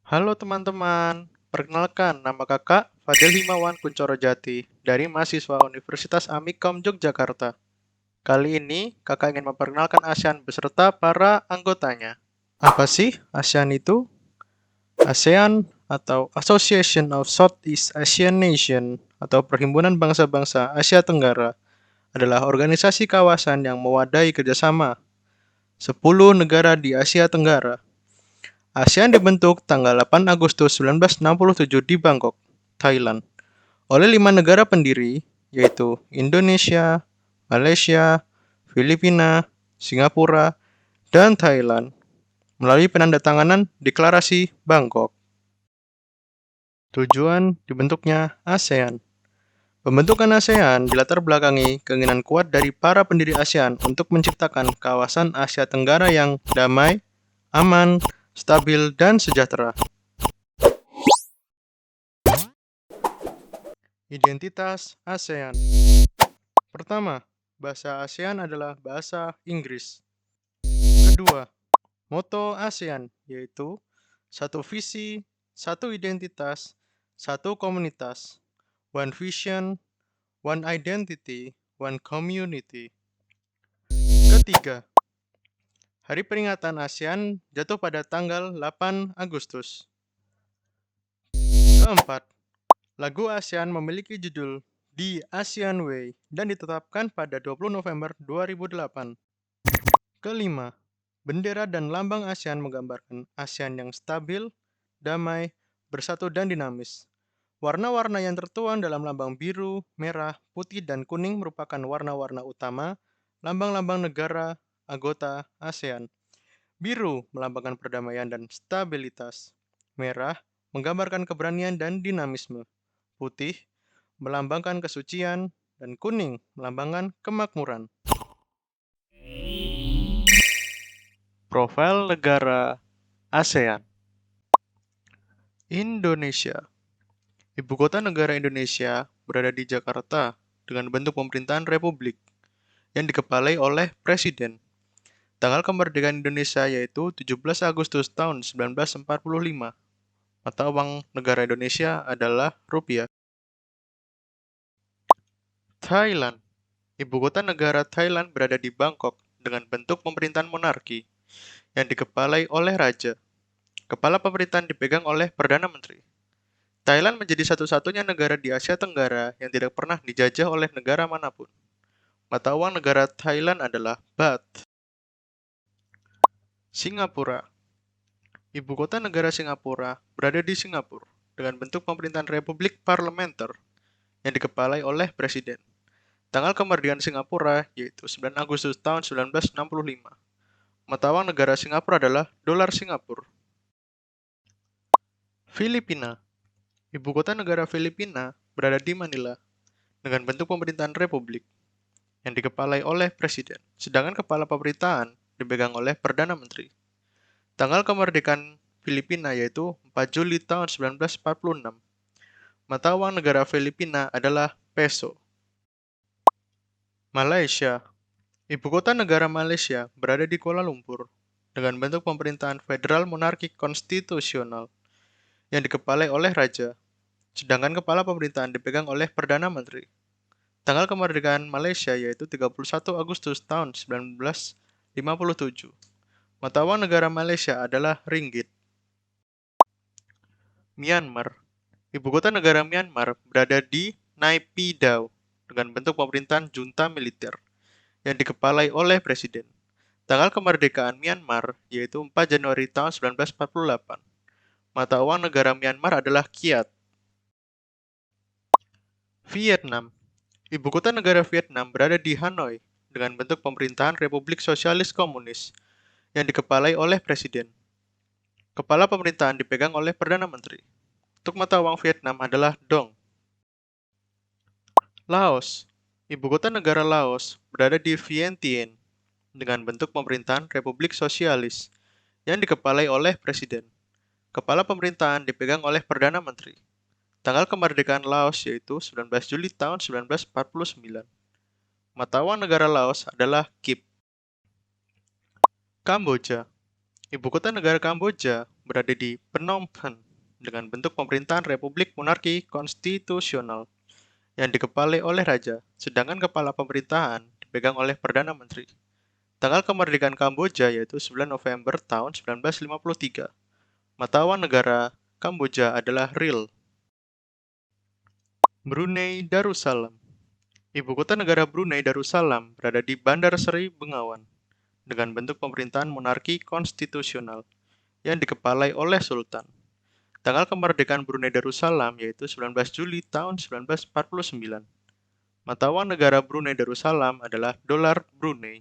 Halo teman-teman, perkenalkan nama kakak Fadil Himawan Kuncoro Jati dari mahasiswa Universitas Amikom Yogyakarta. Kali ini kakak ingin memperkenalkan ASEAN beserta para anggotanya. Apa sih ASEAN itu? ASEAN atau Association of Southeast Asian Nation atau Perhimpunan Bangsa-Bangsa Asia Tenggara adalah organisasi kawasan yang mewadahi kerjasama 10 negara di Asia Tenggara. ASEAN dibentuk tanggal 8 Agustus 1967 di Bangkok, Thailand, oleh 5 negara pendiri, yaitu Indonesia, Malaysia, Filipina, Singapura, dan Thailand, melalui penandatanganan Deklarasi Bangkok. Tujuan dibentuknya ASEAN. Pembentukan ASEAN dilatar belakangi keinginan kuat dari para pendiri ASEAN untuk menciptakan kawasan Asia Tenggara yang damai, aman, stabil, dan sejahtera. Identitas ASEAN. Pertama, bahasa ASEAN adalah bahasa Inggris. Kedua, moto ASEAN yaitu satu visi, satu identitas, satu komunitas. One vision, one identity, one community. Ketiga, hari peringatan ASEAN jatuh pada tanggal 8 Agustus. Keempat, lagu ASEAN memiliki judul The ASEAN Way dan ditetapkan pada 20 November 2008. Kelima, bendera dan lambang ASEAN menggambarkan ASEAN yang stabil, damai, bersatu dan dinamis. Warna-warna yang tertuang dalam lambang biru, merah, putih, dan kuning merupakan warna-warna utama lambang-lambang negara anggota ASEAN. Biru melambangkan perdamaian dan stabilitas. Merah menggambarkan keberanian dan dinamisme. Putih melambangkan kesucian, dan kuning melambangkan kemakmuran. Profil negara ASEAN. Indonesia. Ibu kota negara Indonesia berada di Jakarta dengan bentuk pemerintahan republik yang dikepalai oleh presiden. Tanggal kemerdekaan Indonesia yaitu 17 Agustus tahun 1945. Mata uang negara Indonesia adalah rupiah. Thailand. Ibu kota negara Thailand berada di Bangkok dengan bentuk pemerintahan monarki yang dikepalai oleh raja. Kepala pemerintahan dipegang oleh Perdana Menteri. Thailand menjadi satu-satunya negara di Asia Tenggara yang tidak pernah dijajah oleh negara manapun. Mata uang negara Thailand adalah baht. Singapura. Ibu kota negara Singapura berada di Singapura dengan bentuk pemerintahan republik parlementer yang dikepalai oleh presiden. Tanggal kemerdekaan Singapura yaitu 9 Agustus tahun 1965. Mata uang negara Singapura adalah dolar Singapura. Filipina. Ibu kota negara Filipina berada di Manila dengan bentuk pemerintahan republik yang dikepalai oleh presiden, sedangkan kepala pemerintahan dipegang oleh Perdana Menteri. Tanggal kemerdekaan Filipina yaitu 4 Juli tahun 1946. Mata uang negara Filipina adalah peso. Malaysia. Ibu kota negara Malaysia berada di Kuala Lumpur dengan bentuk pemerintahan federal monarki konstitusional yang dikepalai oleh raja, sedangkan kepala pemerintahan dipegang oleh Perdana Menteri. Tanggal kemerdekaan Malaysia yaitu 31 Agustus tahun 1957. Mata uang negara Malaysia adalah ringgit. Myanmar. Ibu kota negara Myanmar berada di Naypyidaw dengan bentuk pemerintahan junta militer yang dikepalai oleh presiden. Tanggal kemerdekaan Myanmar yaitu 4 Januari tahun 1948. Mata uang negara Myanmar adalah kyat. Vietnam. Ibu kota negara Vietnam berada di Hanoi dengan bentuk pemerintahan Republik Sosialis Komunis yang dikepalai oleh presiden. Kepala pemerintahan dipegang oleh Perdana Menteri. Untuk mata uang Vietnam adalah dong. Laos. Ibu kota negara Laos berada di Vientiane dengan bentuk pemerintahan Republik Sosialis yang dikepalai oleh presiden. Kepala pemerintahan dipegang oleh Perdana Menteri. Tanggal kemerdekaan Laos yaitu 19 Juli tahun 1949. Mata uang negara Laos adalah KIP. Kamboja. Ibu kota negara Kamboja berada di Phnom Penh dengan bentuk pemerintahan republik monarki konstitusional yang dikepalai oleh raja, sedangkan kepala pemerintahan dipegang oleh Perdana Menteri. Tanggal kemerdekaan Kamboja yaitu 9 November tahun 1953. Mata uang negara Kamboja adalah Riel. Brunei Darussalam. Ibu kota negara Brunei Darussalam berada di Bandar Seri Begawan dengan bentuk pemerintahan monarki konstitusional yang dikepalai oleh Sultan. Tanggal kemerdekaan Brunei Darussalam yaitu 19 Juli tahun 1949. Mata uang negara Brunei Darussalam adalah dolar Brunei.